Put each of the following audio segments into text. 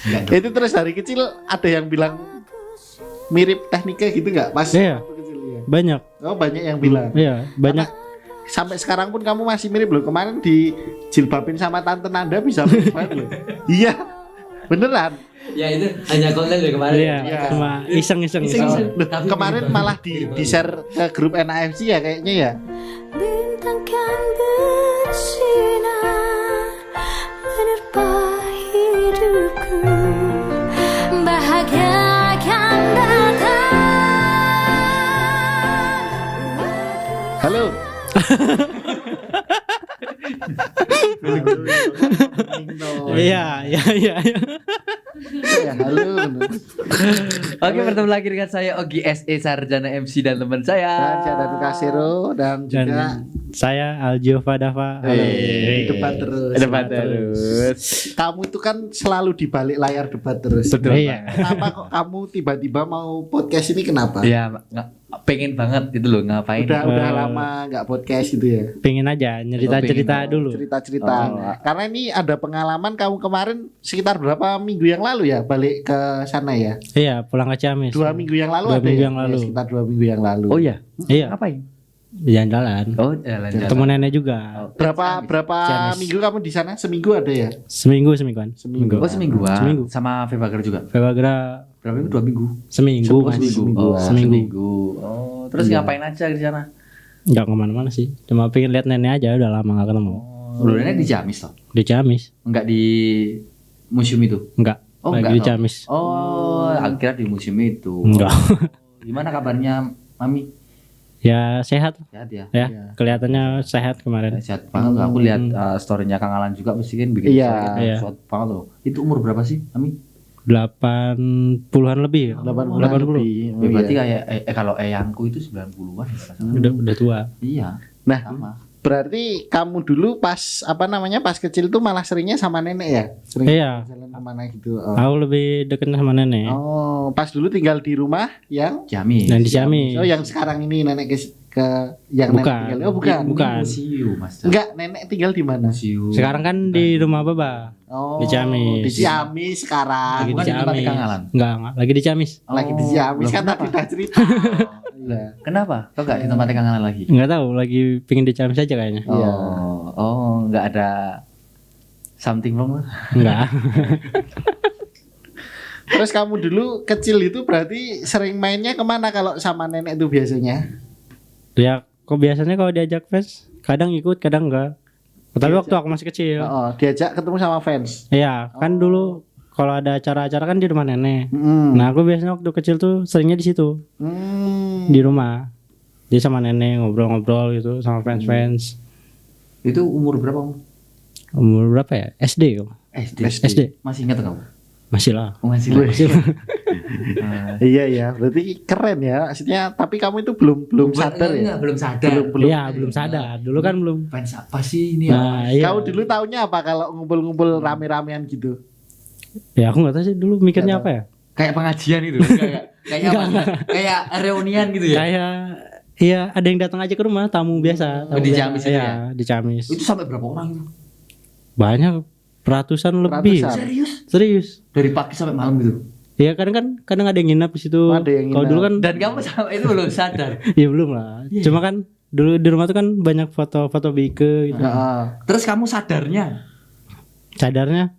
Itu terus dari kecil ada yang bilang mirip tekniknya gitu nggak pas Iya. waktu kecil ya? Banyak. Oh banyak yang bilang. Iya, banyak. Sampai sekarang pun kamu masih mirip loh. Kemarin dijilbabin sama tante Nanda bisa mirip banget loh. Iya, beneran. Ya itu hanya konten dari kemarin. Iya, Iya. cuma iseng-iseng. Loh, kemarin malah di share ke grup NFC ya kayaknya ya. Bintang kan bersinar menerpa hidupku, bahagia akan datang. Halo. Iya. Ya, halo. Oke, bertemu lagi dengan saya Ogi SE Sarjana MC dan teman saya. Dan saya Datu Kasero dan juga Dan saya Aljo Fadava. Halo. debat terus. Debat terus. Kamu itu kan selalu di balik layar debat terus. Betul. Iya. Kenapa kok kamu tiba-tiba mau podcast ini kenapa? Ya, pengen banget gitu loh ngapain. Udah lama nggak podcast gitu ya. Pengen aja cerita-cerita dulu. Cerita-cerita. Oh. Karena ini ada pengalaman kamu kemarin sekitar berapa minggu yang lalu ya balik ke sana ya? Iya, pulang ke Ciamis. 2 minggu yang lalu 2 ada minggu ya? yang lalu. Ya, sekitar 2 minggu yang lalu. Oh iya. Iya, Ngapain? jalan-jalan. Oh, jalan-jalan. Ketemu nenek juga. Berapa Ciamis. minggu kamu di sana? Seminggu ada ya? Semingguan. Seminggu. Oh, semingguan. Seminggu. Sama Febager juga. Febagra Berapa minggu? 2 minggu. seminggu. Oh, Mas. seminggu. Oh, Seminggu. seminggu. Oh, terus Iya. ngapain aja di sana? Nggak kemana-mana sih. Cuma pengen lihat nenek aja. Udah lama nggak ketemu. Oh, lu di Ciamis toh? Di Ciamis. Enggak di museum itu. Enggak. Oh, Lagi enggak di toh? Ciamis. Oh, akhirnya di museum itu. Enggak. Gimana kabarnya, Mami? Ya sehat Sehat ya? ya. Iya. Kelihatannya sehat kemarin. Sehat banget. Aku lihat story-nya Kang Alan juga pasti kan bikin Iya. story kan. Iya. Sehat banget loh. Itu umur berapa sih, Mami? 80-an lebih. 80 lebih. Ya, berarti kayak kalau eyangku itu 90-an ya, kalau nggak salah. Udah tua. Iya. Nah, Sama. berarti kamu dulu pas pas kecil tuh malah seringnya sama nenek ya? Sering Iya. jalan kemana gitu. Oh. Aku lebih deket sama nenek. Oh, pas dulu tinggal di rumah yang Ciamis. Dan di Ciamis. yang sekarang ini nenek ke yang Bukan. nenek tinggal. Oh, bukan. Bukan. Museum, Mas. Enggak, nenek tinggal di mana? Museum. Sekarang kan di rumah Baba. Oh, Di Ciamis. Di Ciamis sekarang. Lagi bukan di di tempat Ciamis. Kang Alan. Enggak, lagi di Ciamis. Lagi di Ciamis Loh, kan kenapa? tadi udah cerita. Iya. Kenapa? Kok enggak di tempat Kang Alan lagi? Enggak tahu, lagi pingin di Ciamis aja kayaknya. Iya. Oh, enggak ada something wrong lah. Enggak. Terus kamu dulu kecil itu berarti sering mainnya kemana kalau sama nenek itu biasanya? Ya, kok biasanya kalau diajak fans, kadang ikut, kadang enggak. Tapi waktu aku masih kecil. Oh, diajak ketemu sama fans. Iya, kan dulu kalau ada acara-acara kan di rumah nenek. Nah, aku biasanya waktu kecil tuh seringnya di situ, di rumah. Jadi sama nenek ngobrol-ngobrol gitu sama fans-fans. Itu umur berapa, Om? Umur berapa ya? SD kok. SD. Masih ingat kamu? Masih lah. Oh, masih. Iya ya, berarti keren ya. Maksudnya tapi kamu itu belum sadar ya? Belum sadar. Iya, belum sadar. Dulu kan belum. Fans apa sih ini ya? Nah, iya. Kamu dulu taunya apa kalau ngumpul-ngumpul rame-ramean gitu? Ya aku nggak tahu sih dulu mikirnya apa ya. Kayak pengajian itu. Kayak apa? Kayak reunian gitu ya. Kayak iya ada yang datang aja ke rumah tamu biasa. Oh, di Ciamis itu Iya, ya? di Ciamis. Itu sampai berapa orang itu? Banyak ratusan lebih. Ratusan. Serius. Dari pagi sampai malam gitu. Iya kadang ada yang nginap di situ. Ada yang Kalau nginap. dulu kan Dan kamu sama itu belum sadar. ya belum lah. Cuma kan dulu di rumah tuh kan banyak foto-foto Bike gitu. Heeh. Terus kamu sadarnya? Sadarnya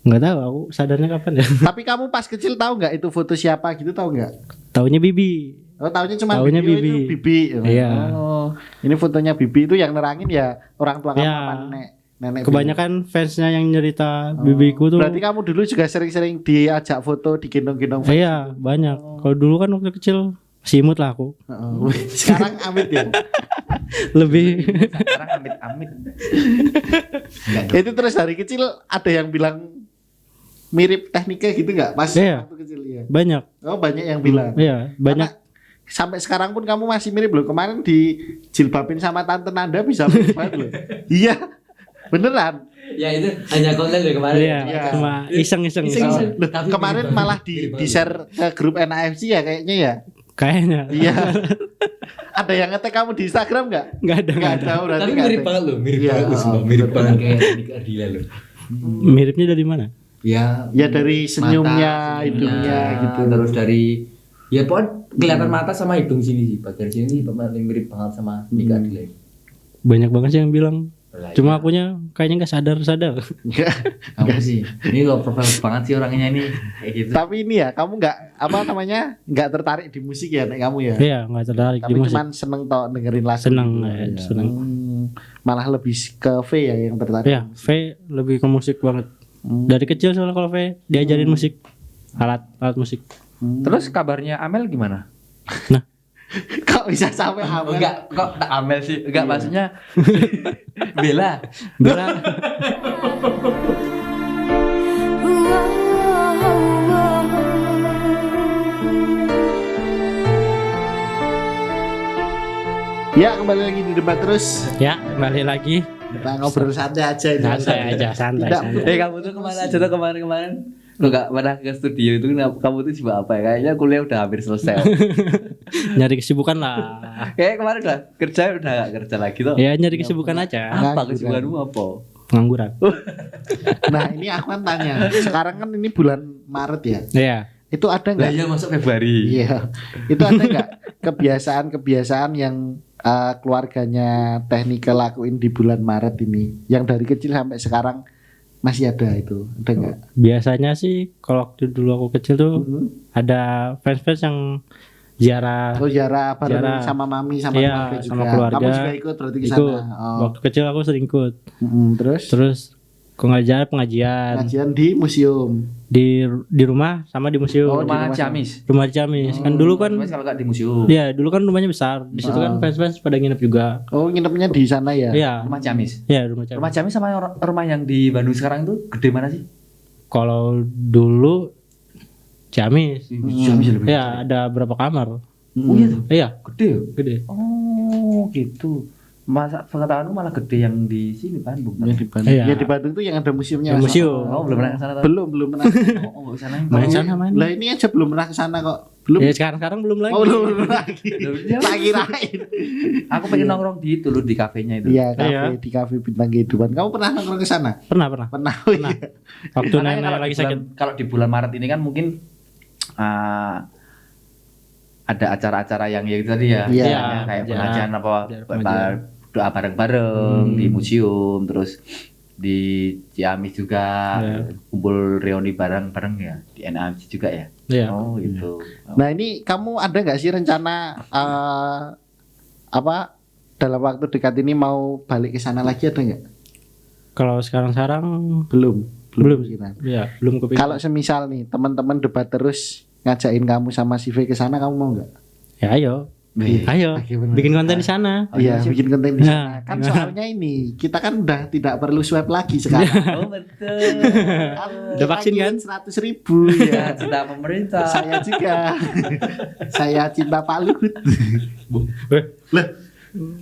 nggak tahu aku sadarnya kapan ya. Tapi kamu pas kecil tahu nggak itu foto siapa gitu tahu nggak? Taunya Bibi. Oh, taunya cuma Taunya video Bibi. itu Bibi. Iya. Oh, ini fotonya Bibi itu yang nerangin ya orang tua kamu Iya. apa nenek. Kebanyakan fansnya yang nyerita Bibiku tuh. Berarti kamu dulu juga sering-sering diajak foto, digendong-gendong. Iya banyak. Kalau dulu kan waktu kecil masih imut lah aku. Heeh. Sekarang amit ya. Lebih. Sekarang amit-amit. Itu terus dari kecil ada yang bilang mirip tekniknya gitu nggak pas Iya. waktu kecil ya? Banyak. Oh banyak yang bilang. Iya banyak. Karena sampai sekarang pun kamu masih mirip loh. Kemarin dijilbabin sama tante Nanda bisa mirip banget loh. Iya, beneran. Ya itu hanya konten dari kemarin. Iya, Iya. cuma iseng-iseng. Iseng-iseng. Loh, Tapi kemarin mirip malah banget. di share ke grup NFC ya kayaknya ya. Kayaknya. Iya. Ada yang ngetek kamu di Instagram nggak? Nggak ada. Nggak ada berarti Tapi nggak mirip ada. banget loh, mirip Iya, banget loh, oh, sumpah. Mirip bener banget banget. kayak Ardila loh. Miripnya dari mana? Ya, dari senyumnya, mata, hidungnya gitu. Terus dari ya pokoknya kelihatan mata sama hidung sini sih. Bagian sini paling mirip banget sama Nika Adila. Banyak banget sih yang bilang. Lah, Cuma iya. akunya kayaknya nggak sadar. Enggak. Kamu sih. Ini lo profil banget sih orangnya ini kayak gitu. Tapi ini ya, kamu nggak nggak tertarik di musik ya, nek kamu ya. Iya, nggak tertarik Tapi di musik. cuman seneng toh dengerin lagu. Seneng, gitu. ya, Ya. seneng. Malah lebih ke V ya yang tertarik. Iya, V lebih ke musik banget. Dari kecil soalnya kalau V diajarin musik, alat musik. Terus kabarnya Amel gimana? Nah, Kok bisa sampai Amel? Enggak, kok tak Amel sih? Enggak, maksudnya Bella. Bella Ya, kembali lagi di debat terus. ya kembali lagi. Kita ngobrol santai aja ini. Santai aja, santai. Tidak santai. Kamu tuh kemana aja tuh kemarin-kemarin? Lo gak pernah ke studio itu, kamu tuh sibuk apa ya? Kayaknya kuliah udah hampir selesai. Nyari kesibukan lah. Kayak kemarin udah gak kerja lagi tuh. Ya nyari kesibukan aja. Apa Ngangguran. kesibukanmu apa? Pengangguran. Nah, ini aku kan tanya. Sekarang kan ini bulan Maret ya. Iya. Itu ada Lah nggak? iya masuk Februari. Iya. Itu ada nggak kebiasaan-kebiasaan yang keluarganya Technical lakuin di bulan Maret ini? Yang dari kecil sampai sekarang masih ada itu. Ada nggak? Biasanya sih kalau waktu dulu aku kecil tuh ada fans-fans yang ziarah. Oh, ziarah bareng Ziarah. sama mami sama Iya, keluarga juga. sama keluarga. Kamu juga ikut berarti ke Ikut. sana. Oh. Waktu kecil aku sering ikut. Terus Terus pengajian kajian di museum. di rumah sama di museum. Oh, di Rumah rumah Ciamis. Rumah di Ciamis. Kan dulu kan Ciamis kalau gak di museum. ya dulu kan rumahnya besar. Di situ kan fans-fans pada nginep juga. Oh, nginepnya di sana ya? Iya. Rumah Ciamis. Iya, rumah Ciamis. Rumah Ciamis sama rumah yang di Bandung sekarang tuh gede mana sih? Kalau dulu Ciamis. Ciamis lebih. Ya, ada berapa kamar? Oh iya tuh. Iya, Gede ya? gede. Oh gitu. Masa pengetahuanku malah gede yang di sini Bandung. Ya di Bandung. Iya. Ya di Bandung tuh yang ada museumnya. Yang Mas. museum. Oh, belum pernah ke sana tadi. Belum pernah. Oh, enggak ke sana. Main sana main. Lah ini aja belum pernah ke sana kok. Belum. Ya sekarang belum lagi. Oh, belum lagi. Belum. Tak kirain. Aku pengen nongkrong di itu loh, di kafenya itu. Iya, kafe Iya. di kafe bintang kehidupan. Kamu pernah nongkrong ke sana? Pernah. Pernah. Oh, iya. Waktu Makanya nenek kalau lagi di bulan- sakit. Kalau di bulan Maret ini kan mungkin ada acara-acara yang ya itu tadi ya, Iya. misalnya kayak Pengajian. pengajian apa Pengajian. doa bareng-bareng di museum, terus di Ciamis juga Iya. kumpul reuni bareng-bareng ya di NAMC juga ya. Iya. Oh gitu. Nah, ini kamu ada nggak sih rencana apa dalam waktu dekat ini mau balik ke sana lagi, ada nggak? Kalau sekarang Belum. Belum. Pikiran. ya belum kepikiran. Kalau semisal nih teman-teman debat terus ngajakin kamu sama si V ke sana, kamu mau nggak? Ya ayo. Nih. Ayo. Bagaimana? Bikin konten di sana. Iya, bikin konten di sana. Nah, Kan gimana? soalnya ini kita kan udah tidak perlu swab lagi sekarang. Oh betul. Udah vaksin kan? 100.000 ya. Cinta pemerintah. Saya juga. Saya cinta Pak Luhut. Lah,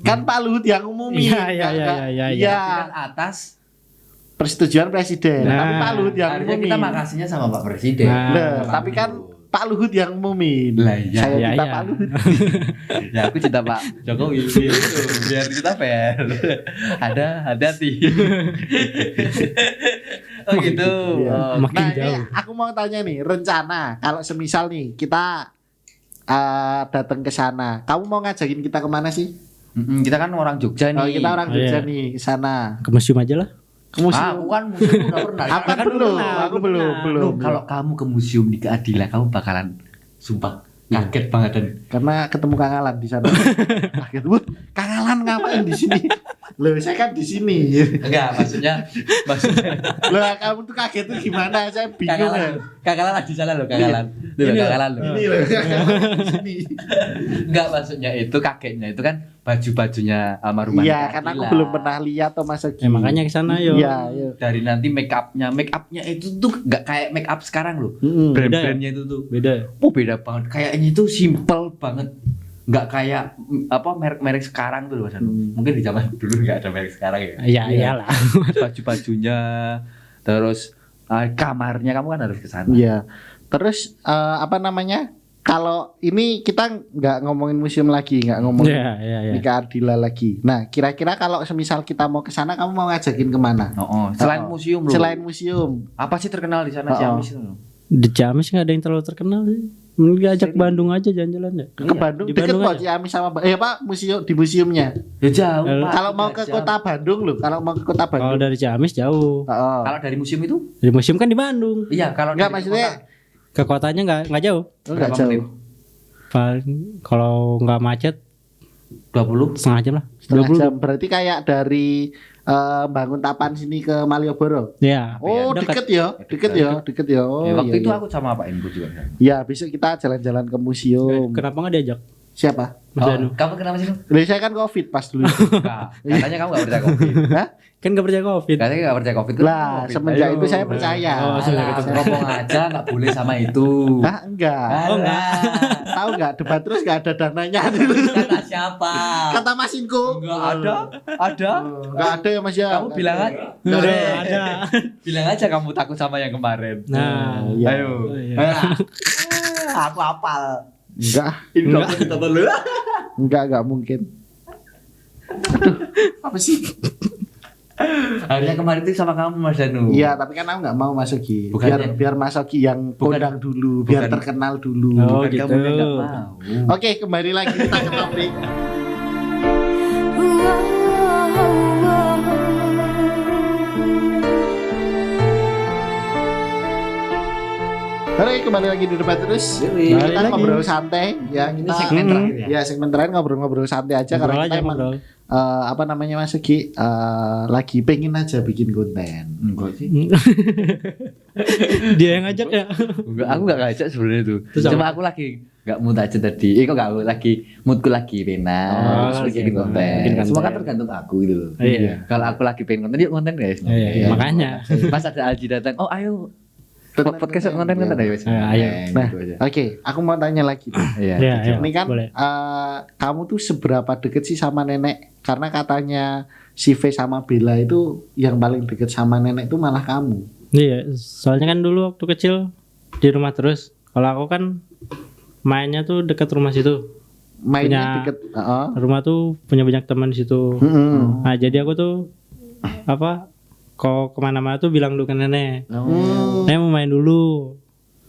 kan Pak Luhut yang umumi. Iya, iya, Nggak- iya, iya, iya. Kan atas Persetujuan presiden. Nah, Tapi Pak Luhut yang harusnya umumi. kita makasihnya sama Pak Presiden. Nah. Lah, tapi kan Pak Luhut yang umumin. Lah, iya. Saya Iya, cinta iya. Pak Luhut. Ya aku cinta Pak Jokowi gitu, biar kita fair. Ada hati. Oh gitu. Iya. Oh, Makin Nah, ini jauh. aku mau tanya nih, rencana kalau semisal nih kita datang ke sana, kamu mau ngajakin kita kemana sih? kita kan orang Jogja nih. Oh, kita orang Oh, Jogja iya. nih ke sana. Ke museum aja lah. Ke museum. Aku kan museum udah pernah. Aku kan belum, aku belum. Loh, kalau kamu ke museum di keadilan, kamu bakalan sumpah kaget banget dan Karena ketemu Kang Alan di sana. Kaget, "Wah, Kang Alan ngapain di sini?" Loh, saya kan di sini. enggak maksudnya Loh, kamu tuh kaget tuh gimana? Saya bingung ya. kagalan di sana loh, kagalan. Tuh loh, kagalan loh. Ini loh, Kang Alan di sini. Enggak maksudnya itu kagetnya itu kan baju-bajunya almarhum Iya, karena aku belum pernah lihat Thomas Ogi. Ya makanya ke sana yo. Iya, iya. dari nanti make upnya itu tuh nggak kayak make up sekarang loh. Mm-mm. Brand-brandnya itu tuh Beda. beda banget, kayaknya itu simple banget, nggak kayak apa merek-merek sekarang tuh loh Mas Anu. Mungkin di zaman dulu nggak ada merek sekarang ya. Ya iyalah. Baju-bajunya terus kamarnya kamu kan harus ke sana. Iya. Terus apa namanya? kalau ini kita nggak ngomongin museum lagi, nggak ngomongin Iya. Nikah Ardila lagi. Nah, kira-kira kalau semisal kita mau ke sana, kamu mau ngajakin kemana? Selain museum bro. Selain museum, Apa sih terkenal di sana Ciamis itu? Di Ciamis nggak ada yang terlalu terkenal sih. Mending ajak Bandung aja jalan-jalan ya. ke Bandung di deket Bandung kok aja. Ciamis sama Pak museum di museumnya. Ya jauh. Kalau- Pak. Kalau mau ke 3 jam. kota Bandung loh, kalau mau ke kota Kalau Bandung. dari Ciamis jauh. Oh. Kalau dari museum itu? Dari museum kan di Bandung. Iya, kalau Enggak, dari maksudnya kota, Ke kotanya nggak jauh. enggak berapa jauh. menit? Paling kalau nggak macet 20. setengah jam lah. Setengah 20. jam. Berarti kayak dari Bangun Tapan sini ke Malioboro. Ya. Oh, dekat. deket ya. Oh, Ya, waktu iya, itu iya. aku sama Pak Indro juga. Ya, besok kita jalan-jalan ke museum. Kenapa nggak diajak? Siapa? Mas Danu. Kamu kenapa sih? Lah, saya kan Covid pas dulu. Enggak. Katanya kamu enggak percaya Covid. Hah? Kan nggak percaya COVID. Katanya enggak percaya Covid. Lah, Covid. semenjak Ayo. itu saya percaya. Oh, semenjak itu. Ngomong aja enggak boleh sama itu. Hah, enggak. Oh, enggak. Tahu enggak debat terus enggak ada dananya dulu. Kata siapa? Kata Mas Inko. Enggak ada. Ada. Enggak ada ya Mas ya. Kamu bilang aja. Nggak ada. Ada. Bilang aja kamu takut sama yang kemarin. Nah, Iya. Ayo. iya. Aku hafal. Enggak. Ini Enggak. kita dulu. Enggak mungkin. Aduh, apa sih? Harusnya kemarin itu sama kamu Mas Danu. Iya, tapi kan aku enggak mau Mas Ogi. Bukannya- Biar Mas Ogi yang Bukan- kondang dulu, biar bukan- terkenal dulu. Oh, Bukan gitu. kamu yang enggak mau. Oke, kembali lagi kita ke topik. Oke, kembali lagi di debat terus. Yoi. Kita Balik lagi. ngobrol santai ya, Ini kita segmen terakhir ya. ya segmen terakhir ngobrol-ngobrol santai aja Ngobrol karena aja kita emang ngobrol. apa namanya Mas Ogi lagi pengen aja bikin konten. Enggak sih. Dia yang ngajak ya. Enggak, aku enggak ngajak sebenarnya tuh. Terus Cuma apa? aku lagi enggak mood aja tadi. Kok enggak lagi moodku lagi pena. Terus lagi bikin konten. bikin konten. Semua kan tergantung aku gitu loh. Iya. Kalau aku lagi pengen konten, yuk konten guys. Iya, makanya. Pas ada Alji datang, oh ayo podcast konten ayo wes. Ayo. Nah, Gitu aja. oke, aku mau tanya lagi. Iya. Iya, iya. Ini kan boleh. kamu tuh seberapa deket sih sama nenek? Karena katanya si V sama Bella itu yang paling deket sama nenek itu malah kamu. Iya, soalnya kan dulu waktu kecil di rumah terus. Kalau aku kan mainnya tuh dekat rumah situ. Mainnya Punya- deket. Heeh. Rumah tuh punya banyak teman di situ. Mm-mm. Nah, jadi aku tuh kalau kemana-mana tuh bilang dulu ke nenek. Nenek mau main dulu.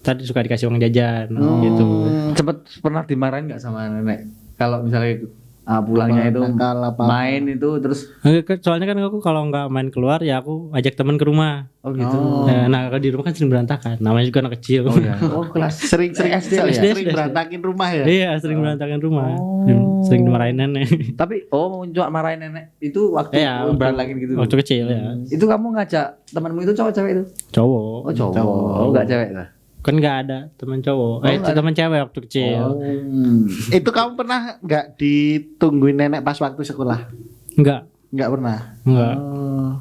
Tadi suka dikasih uang jajan gitu. Cepet pernah dimarahin nggak sama nenek? Kalau misalnya pulangnya itu Nakal apa? main itu terus Soalnya kan aku kalau nggak main keluar ya aku ajak teman ke rumah. oh gitu. Nah, kalau di rumah kan sering berantakan. Namanya juga anak kecil. Oh ya. Oh kelas Sering-sering SD ya? sering SD. berantakin rumah ya. Iya, sering berantakan rumah. Sering dimarahin nenek. Tapi mau cuma marahin nenek itu waktu Iya, berantakin gitu. Waktu kecil ya. Itu kamu ngajak temanmu itu cowok cewek itu? Cowok. Oh cowok. Cowok. Oh enggak cewek lah. Kan nggak ada teman cowok. nggak ada. Teman cewek waktu kecil. Itu kamu pernah nggak ditungguin nenek pas waktu sekolah? Enggak. Nggak pernah. Enggak.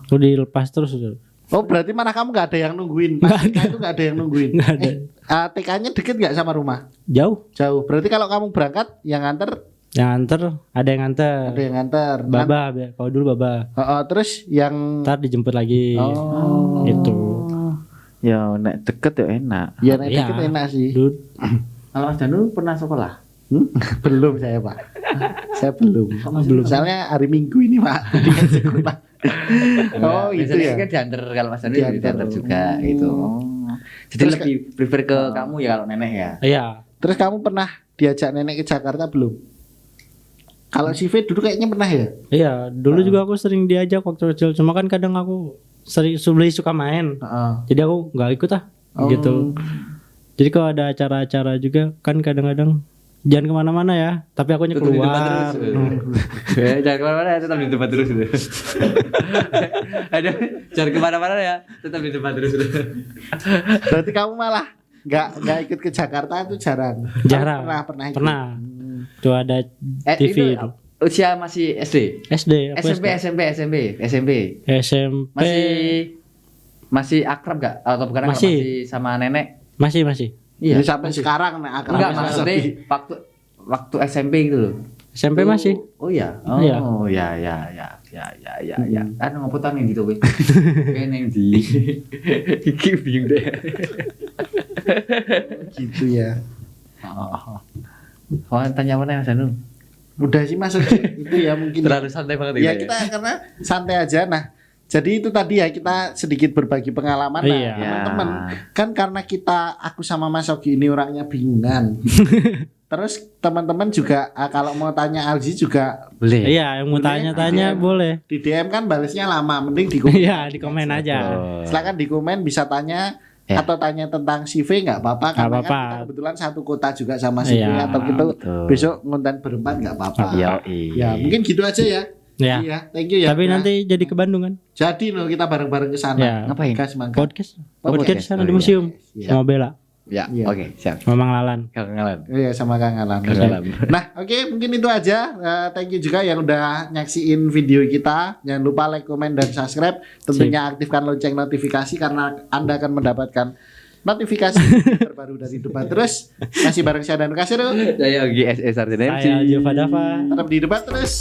Lu dilepas terus udah. Oh berarti malah kamu nggak ada yang nungguin. Pas TK itu nggak ada yang nungguin. Nggak ada. TK-nya deket nggak sama rumah? Jauh. Jauh. Berarti kalau kamu berangkat yang nganter Yang nganter, ada yang nganter. ada yang nganter. Baba, kalau dulu baba. Terus yang Ntar dijemput lagi. oh Gitu. Ya nek deket ya enak. ya naik Iya. deket enak sih. Dulu Kalau Mas Danu pernah sekolah? Belum saya Pak. Saya belum. belum. Soalnya hari Minggu ini Pak. Jadi kan sekolah. Oh itu Biasanya ya. kan diantar kalau Mas Danu Diantar. diantar juga gitu. Jadi Terus lebih prefer ke kamu ya kalau nenek ya. Iya. Terus kamu pernah diajak nenek ke Jakarta belum? Kalau si V dulu kayaknya pernah ya? Iya, dulu juga aku sering diajak waktu kecil. Cuma kan kadang aku sering suka main. Heeh. Jadi aku nggak ikut gitu. Jadi kalau ada acara-acara juga kan kadang-kadang jangan kemana-mana ya. Tapi akunya Tetap di depan keluar. terus. Jangan kemana-mana ya, tetap di depan terus. Aduh, jangan kemana-mana ya, tetap di depan terus. Berarti kamu malah nggak ikut ke Jakarta itu jarang. Jarang. Kamu pernah ikut. Pernah. Tuh ada TV itu usia masih SD, SD, aku SMP, SMP. SMP Masih akrab gak? Atau bukan akrab, Masih. masih sama nenek? masih. Jadi sampai sekarang nek akrab Enggak, sama maksudnya Sofi. waktu SMP gitu loh. SMP masih. Oh iya. Oh Iya. ya. Kan ngopotan yang gitu kowe. Kene ndi? Iki bingung deh. Gitu ya. Oh, tanya apa nih Mas Anu? Udah sih masuk itu ya mungkin. Terlalu santai banget Ya kita karena santai aja. Nah, jadi itu tadi ya kita sedikit berbagi pengalaman. Nah, Iya. teman-teman kan karena aku sama Mas Ogi ini orangnya bingungan. Terus teman-teman juga kalau mau tanya Alzi juga Boleh. Iya, yang mau tanya-tanya boleh. di DM kan balesnya lama, mending di komen. Iya, di komen aja. Silakan di komen bisa tanya Ya. atau tanya tentang CV nggak apa-apa karena Nggak kan apa-apa. kita kebetulan satu kota juga sama CV Iya, atau kita betul. besok ngonten berempat nggak apa-apa. Ya mungkin gitu aja ya. Ya. Iya, thank you ya. Tapi Nah, nanti jadi ke Bandung kan? jadi loh kita bareng-bareng ke sana. Ya. Ngapain? Gas mangga. Podcast. Oh, Podcast podcast. sana Oh, di iya. museum. Iya. Sama Bella, Ya, Iya. oke, siap. Mamang Lalan. Kangen. Iya sama Kang Alan. Kangen. Nah, oke mungkin itu aja. Thank you juga yang udah nyaksiin video kita. Jangan lupa like, komen, dan subscribe. Tentunya aktifkan lonceng notifikasi karena Anda akan mendapatkan notifikasi terbaru dari Debat Terus. Masih bareng saya dan Kasiro. Saya Ogi SS Artinemsi. Saya Jova Dava. Tetap di Debat Terus.